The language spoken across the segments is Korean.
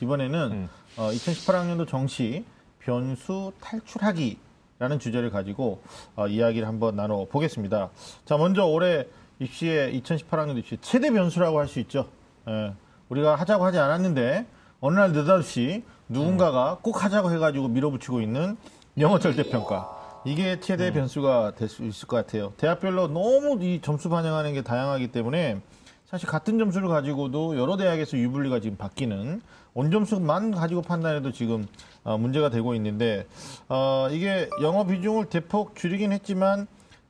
이번에는 2018학년도 정시 변수 탈출하기라는 주제를 가지고 이야기를 한번 나눠보겠습니다. 자, 먼저 올해 입시의 2018학년도 입시 최대 변수라고 할 수 있죠. 우리가 하자고 하지 않았는데 어느 날 느닷없이 누군가가 꼭 하자고 해가지고 밀어붙이고 있는 영어 절대평가. 이게 최대 변수가 될 수 있을 것 같아요. 대학별로 너무 이 점수 반영하는 게 다양하기 때문에 사실 같은 점수를 가지고도 여러 대학에서 유불리가 지금 바뀌는 온점수만 가지고 판단해도 지금 문제가 되고 있는데 이게 영어 비중을 대폭 줄이긴 했지만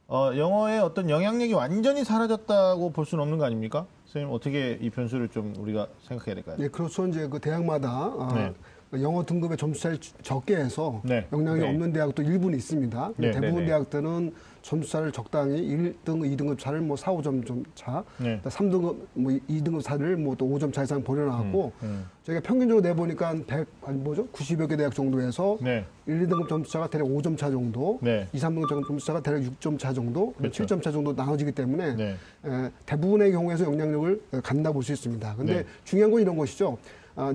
영어의 어떤 영향력이 완전히 사라졌다고 볼 수는 없는 거 아닙니까? 선생님 어떻게 이 변수를 좀 우리가 생각해야 될까요? 네, 그렇죠. 이제 그 대학마다 네. 영어 등급의 점수 차를 적게 해서 네. 영향이 네. 없는 대학도 일부는 있습니다. 네. 대부분 네. 대학들은 점수 차를 적당히 1등급, 2등급 차를 뭐 4, 5점 좀 차, 네. 3등급, 뭐 2등급 차를 뭐 또 5점 차 이상 벌여놨고 저희가 평균적으로 내보니까 90여 개 대학 정도에서 네. 1, 2등급 점수 차가 대략 5점 차 정도, 네. 2, 3등급 점수 차가 대략 6점 차 정도, 그렇죠. 7점 차 정도 나눠지기 때문에 네. 대부분의 경우에서 영향력을 갖는다 볼 수 있습니다. 근데 네. 중요한 건 이런 것이죠.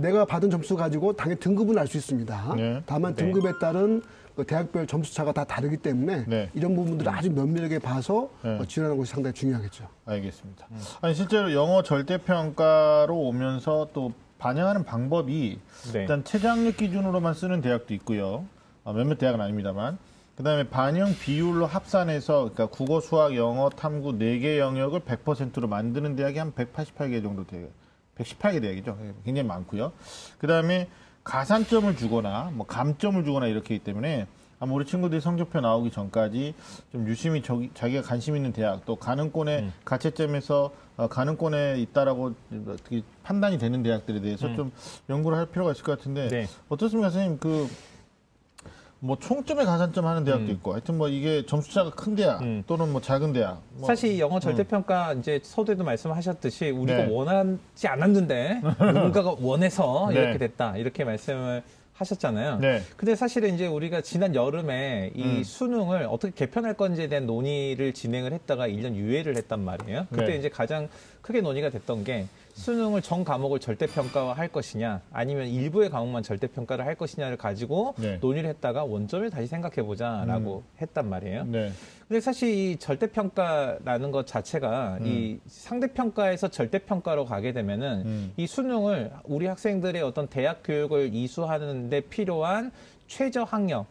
내가 받은 점수 가지고 당연히 등급은 알 수 있습니다. 네. 다만 네. 등급에 따른 그 대학별 점수 차가 다 다르기 때문에 네. 이런 부분들을 아주 면밀하게 봐서 네. 지원하는 것이 상당히 중요하겠죠. 알겠습니다. 아니 실제로 영어 절대평가로 오면서 또 반영하는 방법이 네. 일단 최저학력 기준으로만 쓰는 대학도 있고요. 몇몇 대학은 아닙니다만. 그다음에 반영 비율로 합산해서 그러니까 국어, 수학, 영어, 탐구 4개 영역을 100%로 만드는 대학이 한 188개 정도 돼요. 118개 대학이죠. 굉장히 많고요. 그다음에 가산점을 주거나 뭐 감점을 주거나 이렇게 있기 때문에 아마 우리 친구들이 성적표 나오기 전까지 좀 유심히 자기가 관심 있는 대학 또 가능권의 가채점에서 가능권에 있다라고 어떻게 판단이 되는 대학들에 대해서 좀 연구를 할 필요가 있을 것 같은데 네. 어떻습니까, 선생님? 뭐 총점에 가산점 하는 대학도 있고 하여튼 뭐 이게 점수차가 큰 대학 또는 뭐 작은 대학 뭐 사실 영어 절대평가 이제 서두에도 말씀하셨듯이 우리가 네. 원하지 않았는데 누군가가 원해서 네. 이렇게 됐다 이렇게 말씀을 하셨잖아요. 네. 근데 사실은 이제 우리가 지난 여름에 이 수능을 어떻게 개편할 건지에 대한 논의를 진행을 했다가 1년 유예를 했단 말이에요. 그때 네. 이제 가장 크게 논의가 됐던 게 수능을 전 과목을 절대평가할 것이냐 아니면 일부의 과목만 절대평가를 할 것이냐를 가지고 네. 논의를 했다가 원점을 다시 생각해보자라고 했단 말이에요. 네. 근데 사실 이 절대평가라는 것 자체가 이 상대평가에서 절대평가로 가게 되면은 이 수능을 우리 학생들의 어떤 대학 교육을 이수하는 데 필요한 최저 학력,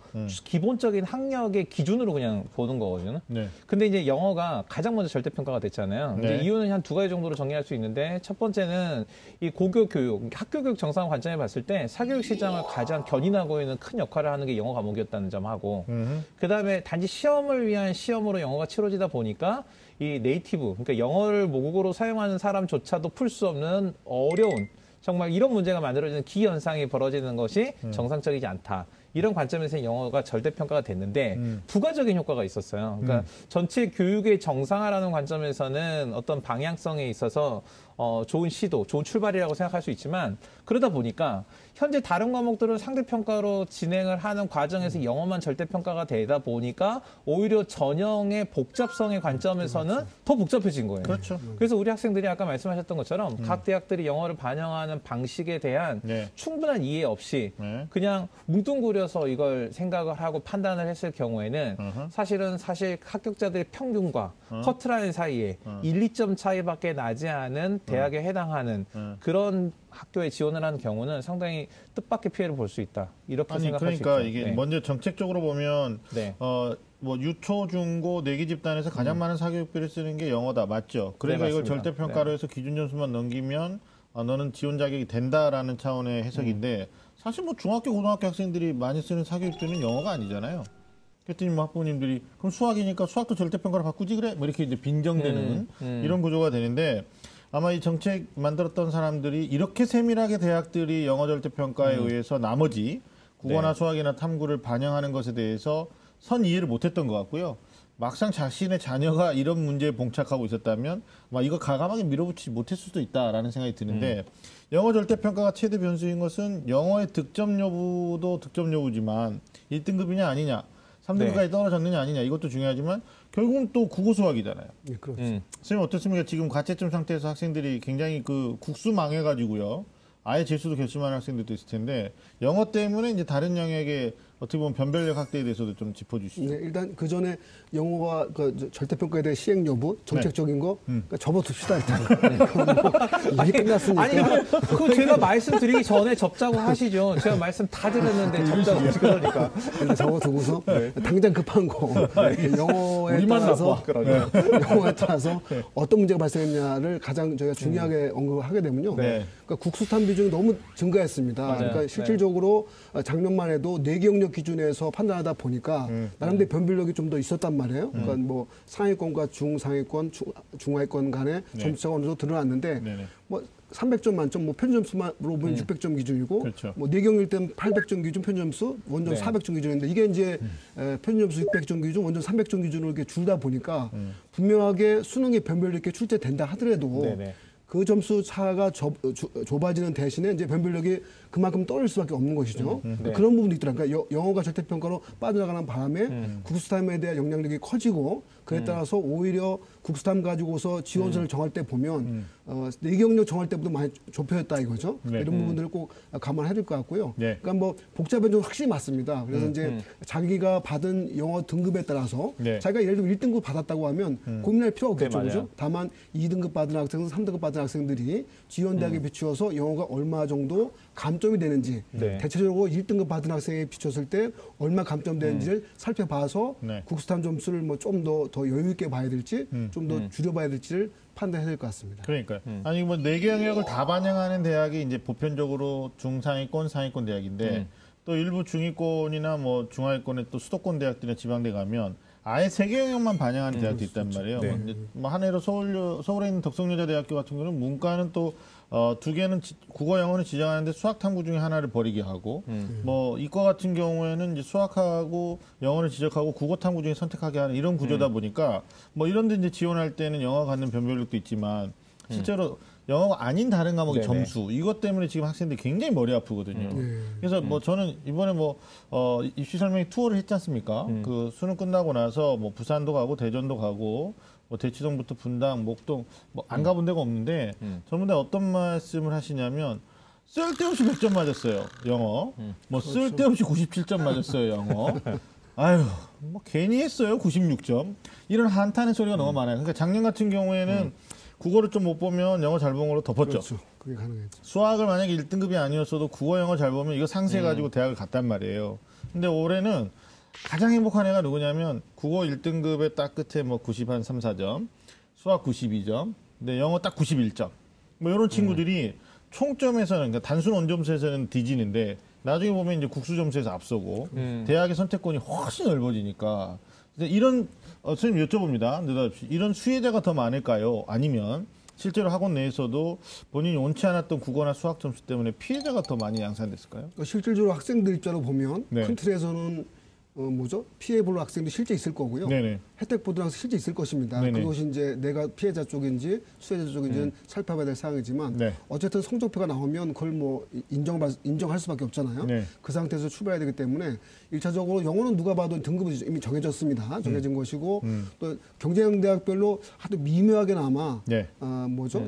기본적인 학력의 기준으로 그냥 보는 거거든요. 네. 근데 이제 영어가 가장 먼저 절대평가가 됐잖아요. 네. 이제 이유는 한 두 가지 정도로 정리할 수 있는데 첫 번째는 이 고교 교육, 학교 교육 정상 관점에 봤을 때 사교육 시장을 가장 견인하고 있는 큰 역할을 하는 게 영어 과목이었다는 점하고 그다음에 단지 시험을 위한 시험으로 영어가 치러지다 보니까 이 네이티브, 그러니까 영어를 모국어로 사용하는 사람조차도 풀 수 없는 어려운 정말 이런 문제가 만들어지는 기현상이 벌어지는 것이 정상적이지 않다. 이런 관점에서 영어가 절대평가가 됐는데 부가적인 효과가 있었어요. 그러니까 전체 교육의 정상화라는 관점에서는 어떤 방향성에 있어서 좋은 시도, 좋은 출발이라고 생각할 수 있지만 그러다 보니까 현재 다른 과목들은 상대평가로 진행을 하는 과정에서 영어만 절대평가가 되다 보니까 오히려 전형의 복잡성의 관점에서는 더 복잡해진 거예요. 그렇죠. 그래서 우리 학생들이 아까 말씀하셨던 것처럼 각 대학들이 영어를 반영하는 방식에 대한 네. 충분한 이해 없이 네. 그냥 뭉뚱그려서 이걸 생각을 하고 판단을 했을 경우에는 사실 합격자들의 평균과 커트라인 사이에 1, 2점 차이밖에 나지 않은 대학에 해당하는 그런 학교에 지원을 하는 경우는 상당히 뜻밖의 피해를 볼 수 있다. 이렇게 생각할 수 있죠. 그러니까 이게 네. 먼저 정책적으로 보면 네. 뭐 유초, 중고, 내기 집단에서 가장 많은 사교육비를 쓰는 게 영어다. 맞죠? 그러니까 네, 이걸 맞습니다. 절대평가로 해서 기준 점수만 넘기면 너는 지원 자격이 된다라는 차원의 해석인데 사실 뭐 중학교, 고등학교 학생들이 많이 쓰는 사교육비는 영어가 아니잖아요. 그랬더니 뭐 학부모님들이 그럼 수학이니까 수학도 절대평가로 바꾸지 그래? 뭐 이렇게 이제 빈정되는 이런 구조가 되는데 아마 이 정책 만들었던 사람들이 이렇게 세밀하게 대학들이 영어 절대평가에 의해서 나머지 국어나 네. 수학이나 탐구를 반영하는 것에 대해서 선 이해를 못했던 것 같고요. 막상 자신의 자녀가 이런 문제에 봉착하고 있었다면 막 이거 가감하게 밀어붙이지 못했을 수도 있다라는 생각이 드는데 영어 절대평가가 최대 변수인 것은 영어의 득점 여부도 득점 여부지만 1등급이냐 아니냐 3등급까지 네. 떨어졌느냐 아니냐 이것도 중요하지만 결국은 또 국어 수학이잖아요. 네, 그렇죠. 선생님 어떻습니까? 지금 가채점 상태에서 학생들이 굉장히 그 국수 망해가지고요. 아예 재수도 결심하는 학생들도 있을 텐데 영어 때문에 이제 다른 영역에 어떻게 보면 변별력 확대에 대해서도 좀 짚어주시죠. 네, 일단 그 전에 영어가 절대평가에 대한 시행 여부, 정책적인 거, 그러니까 접어둡시다 일단. 이게 끝났으니까. 아니, 그 제가 말씀드리기 전에 접자고 하시죠. 제가 말씀 다 드렸는데 접자고 하시 그러니까. 일단 접어두고서 당장 급한 거 영어에 우리만 따라서 나빠. 영어에 따라서 어떤 문제가 발생했냐를 가장 저희가 중요하게 언급을 하게 되면요. 네. 그러니까 국수탄 비중이 너무 증가했습니다. 맞아요. 그러니까 실질적으로 작년만 해도 4개 영역 기준에서 판단하다 보니까 나름대로 변별력이 좀 더 있었단 말이에요. 그러니까 뭐 상위권과 중상위권, 중하위권 간의 점수차가 어느 정도 드러났는데 네네. 뭐 300점 만점, 뭐 편점수로 보면 600점 기준이고, 그렇죠. 뭐 4경일 때는 800점 기준 편점수, 원점 네. 400점 기준인데 이게 이제 편점수 600점 기준, 원점 300점 기준으로 이렇게 줄다 보니까 분명하게 수능에 변별력 있게 출제된다 하더라도 네네. 그 점수 차가 좁아지는 대신에 이제 변별력이 그만큼 떨어질 수밖에 없는 것이죠. 네. 그런 부분도 있더라고요. 그러니까 영어가 절대평가로 빠져나가는 바람에 국수탐에 대한 영향력이 커지고 그에 따라서 오히려 국수탐 가지고서 지원서를 정할 때 보면 내경력 정할 때보다 많이 좁혀졌다 이거죠. 네. 이런 부분들을 꼭 감안해야 될 것 같고요. 네. 그러니까 뭐 복잡한 점 확실히 맞습니다. 그래서 이제 자기가 받은 영어 등급에 따라서 네. 자기가 예를 들면 1등급 받았다고 하면 고민할 필요가 없겠죠. 네, 맞아요. 그죠? 다만 2등급 받은 학생은 3등급 받은 학생들이 지원대학에 비추어서 영어가 얼마 정도 감점이 되는지 네. 대체적으로 1등급 받은 학생에 비췄을 때 얼마 감점되는지를 살펴봐서 네. 국수탐 점수를 뭐 좀 더 여유 있게 봐야 될지 좀 더 줄여봐야 될지를 판단해야 될 것 같습니다. 그러니까요. 아니 뭐 4개 영역을 다 반영하는 대학이 이제 보편적으로 중상위권, 상위권 대학인데 또 일부 중위권이나 뭐 중하위권의 또 수도권 대학들이나 지방대 가면 아예 3개 영역만 반영하는 대학도 있단 말이에요. 네. 이제 뭐 한 해로 서울에 있는 덕성여자대학교 같은 경우는 문과는 또 2개는 국어 영어는 지정하는데 수학 탐구 중에 하나를 버리게 하고 뭐 이과 같은 경우에는 이제 수학하고 영어를 지적하고 국어 탐구 중에 선택하게 하는 이런 구조다 보니까 뭐 이런 데 이제 지원할 때는 영어가 갖는 변별력도 있지만 실제로 영어가 아닌 다른 과목의 네네. 점수 이것 때문에 지금 학생들이 굉장히 머리 아프거든요. 그래서 뭐 저는 이번에 뭐 입시 설명회 투어를 했지 않습니까? 그 수능 끝나고 나서 뭐 부산도 가고 대전도 가고 뭐 대치동부터 분당, 목동 뭐 안 가본 데가 없는데 전부 다 어떤 말씀을 하시냐면 쓸데없이 100점 맞았어요. 영어. 뭐 쓸데없이 97점 맞았어요. 영어. 아유, 뭐 괜히 했어요. 96점. 이런 한탄의 소리가 너무 많아요. 그러니까 작년 같은 경우에는 국어를 좀 못 보면 영어 잘 본 걸로 덮었죠. 그렇죠. 그게 가능했죠. 수학을 만약에 1등급이 아니었어도 국어 영어 잘 보면 이거 상쇄해가지고 대학을 갔단 말이에요. 근데 올해는 가장 행복한 애가 누구냐면 국어 1등급의 딱 끝에 뭐 90 한 3, 4점, 수학 92점, 근데 영어 딱 91점. 뭐 이런 친구들이 총점에서는 그러니까 단순 원점수에서는 뒤지는데 나중에 보면 이제 국수 점수에서 앞서고 대학의 선택권이 훨씬 넓어지니까 이런 선생님 여쭤봅니다. 느닷없이 이런 수혜자가 더 많을까요? 아니면 실제로 학원 내에서도 본인이 원치 않았던 국어나 수학 점수 때문에 피해자가 더 많이 양산됐을까요? 그러니까 실질적으로 학생들 입장으로 보면 네. 큰 틀에서는 피해 볼 학생도 실제 있을 거고요. 네네. 혜택 보던 학생 실제 있을 것입니다. 네네. 그것이 이제 내가 피해자 쪽인지 수혜자 쪽인지는 살펴봐야 될 사항이지만 네. 어쨌든 성적표가 나오면 그걸 뭐 인정할 수밖에 없잖아요. 네. 그 상태에서 출발해야 되기 때문에 1차적으로 영어는 누가 봐도 등급이 이미 정해졌습니다. 정해진 것이고 또 경쟁 대학별로 아주 미묘하게나마 네.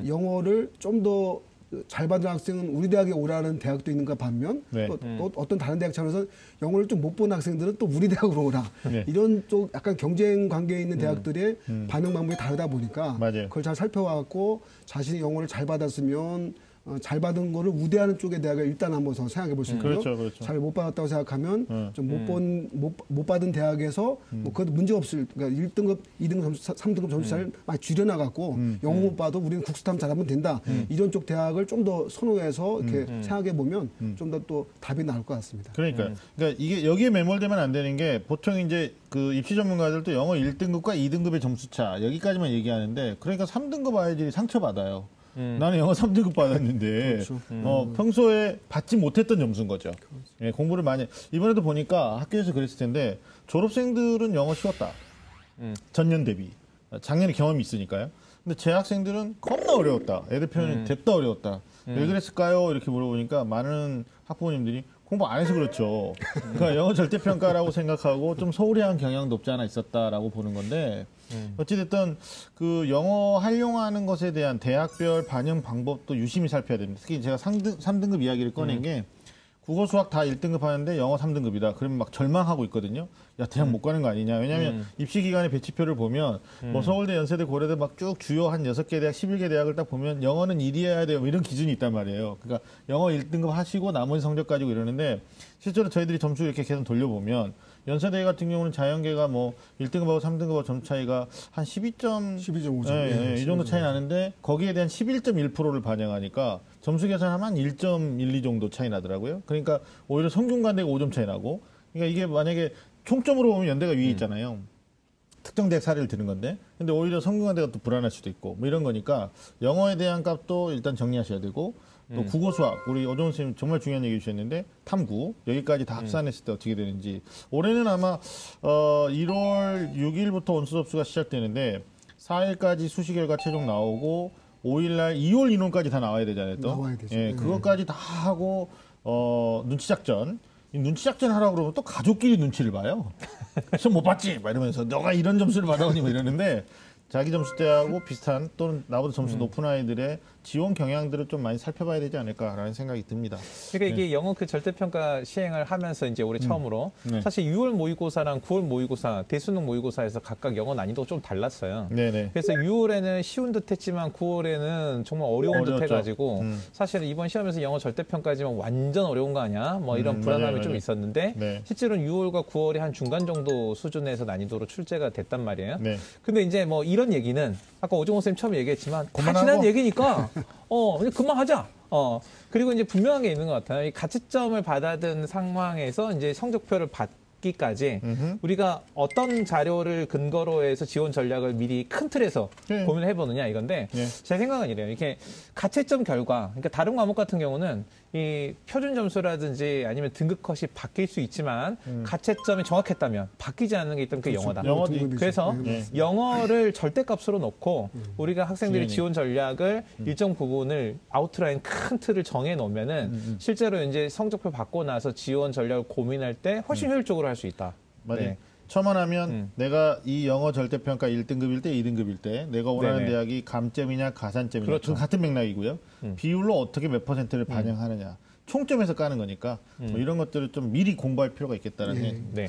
영어를 좀 더 잘 받은 학생은 우리 대학에 오라는 대학도 있는가 반면 네. 또 어떤 다른 대학 차원에서 영어를 좀 못 본 학생들은 또 우리 대학으로 오라. 네. 이런 쪽 약간 경쟁 관계에 있는 대학들의 반응 방법이 다르다 보니까 맞아요. 그걸 잘 살펴와갖고 자신이 영어를 잘 받았으면 잘 받은 거를 우대하는 쪽의 대학을 일단 한번 더 생각해 볼 수 있고요. 그렇죠, 그렇죠. 잘 못 받았다고 생각하면 좀 못 받은 대학에서 뭐 그것도 문제 없을 그러니까 1등급, 2등급 점수, 3등급 점수를 많이 줄여나갔고 영어 못 봐도 우리는 국수탐 잘하면 된다. 이런 쪽 대학을 좀 더 선호해서 이렇게 생각해 보면 좀 더 또 답이 나올 것 같습니다. 그러니까 이게 여기에 매몰되면 안 되는 게 보통 이제 그 입시 전문가들도 영어 1등급과 2등급의 점수차 여기까지만 얘기하는데 그러니까 3등급 아이들이 상처받아요. 나는 영어 3등급 받았는데 그렇죠. 평소에 받지 못했던 점수인 거죠. 예, 공부를 많이 이번에도 보니까 학교에서 그랬을 텐데 졸업생들은 영어 쉬웠다. 전년 대비 작년에 경험이 있으니까요. 근데 재학생들은 겁나 어려웠다. 애들 표현이 됐다 어려웠다. 왜 그랬을까요? 이렇게 물어보니까 많은 학부모님들이 공부 안 해서 그렇죠. 그러니까 영어 절대평가라고 생각하고 좀 소홀히한 경향도 없지 않아 있었다라고 보는 건데 어찌됐든 그 영어 활용하는 것에 대한 대학별 반영 방법도 유심히 살펴야 됩니다. 특히 제가 3등급 이야기를 꺼낸 게 국어 수학 다 1등급 하는데 영어 3등급이다. 그러면 막 절망하고 있거든요. 야, 대학 못 가는 거 아니냐. 왜냐하면 입시 기간의 배치표를 보면 뭐 서울대, 연세대, 고려대 막 쭉 주요 한 6개 대학, 11개 대학을 딱 보면 영어는 1위해야 돼요. 뭐 이런 기준이 있단 말이에요. 그러니까 영어 1등급 하시고 나머지 성적 가지고 이러는데 실제로 저희들이 점수 이렇게 계속 돌려보면 연세대 같은 경우는 자연계가 뭐 1등급하고 3등급하고 점 차이가 한 12.5점. 예, 이 정도 차이 나는데 거기에 대한 11.1%를 반영하니까 점수 계산하면 한 1.12 정도 차이 나더라고요. 그러니까 오히려 성균관대가 5점 차이 나고 그러니까 이게 만약에 총점으로 보면 연대가 위에 있잖아요. 특정 대학 사례를 드는 건데 근데 오히려 성균관대가 또 불안할 수도 있고 뭐 이런 거니까 영어에 대한 값도 일단 정리하셔야 되고 또 국어 수학 우리 어종훈 선생님 정말 중요한 얘기 주셨는데 탐구 여기까지 다 합산했을 때 어떻게 되는지 올해는 아마 1월 6일부터 원수 접수가 시작되는데 4일까지 수시 결과 최종 나오고 5일날 2월 인원까지 다 나와야 되잖아요. 또. 나와야 되죠. 예, 그것까지 다 하고 눈치 작전. 이 눈치 작전 하라고 그러면 또 가족끼리 눈치를 봐요. 시험 못 봤지? 막 이러면서 너가 이런 점수를 받아오니 뭐 이러는데 자기 점수대하고 비슷한 또는 나보다 점수 높은 아이들의 지원 경향들을 좀 많이 살펴봐야 되지 않을까라는 생각이 듭니다. 그러니까 이게 영어 그 절대평가 시행을 하면서 이제 올해 처음으로 네. 사실 6월 모의고사랑 9월 모의고사, 대수능 모의고사에서 각각 영어 난이도가 좀 달랐어요. 네네. 그래서 6월에는 쉬운 듯 했지만 9월에는 정말 어려운 듯 어려웠죠. 해가지고 사실 이번 시험에서 영어 절대평가지만 완전 어려운 거 아니야? 뭐 이런 불안함이 맞아요, 좀 맞아요. 있었는데 네. 실제로는 6월과 9월이 한 중간 정도 수준에서 난이도로 출제가 됐단 말이에요. 네. 근데 이제 뭐 이런 얘기는 아까 오종호 선생님 처음에 얘기했지만 다 그만하고. 지난 얘기니까 그냥 그만하자. 그리고 이제 분명한 게 있는 것 같아요. 이 가채점을 받아든 상황에서 이제 성적표를 받기까지 우리가 어떤 자료를 근거로 해서 지원 전략을 미리 큰 틀에서 네. 고민을 해보느냐 이건데 네. 제 생각은 이래요. 이렇게 가채점 결과, 그러니까 다른 과목 같은 경우는 이 표준 점수라든지 아니면 등급 컷이 바뀔 수 있지만 가채점이 정확했다면 바뀌지 않는 게 있다면 그게 영어다. 영어지. 등급이죠. 그래서 네. 영어를 절대값으로 놓고 우리가 학생들이 지원이. 지원 전략을 일정 부분을 아웃라인 큰 틀을 정해 놓으면은 실제로 이제 성적표 받고 나서 지원 전략을 고민할 때 훨씬 효율적으로 할 수 있다. 맞아요. 네. 첨언하면 내가 이 영어 절대평가 1등급일 때, 2등급일 때 내가 원하는 네네. 대학이 감점이냐 가산점이냐 그렇죠. 그 같은 맥락이고요. 비율로 어떻게 몇 퍼센트를 반영하느냐. 총점에서 까는 거니까 뭐 이런 것들을 좀 미리 공부할 필요가 있겠다는 네.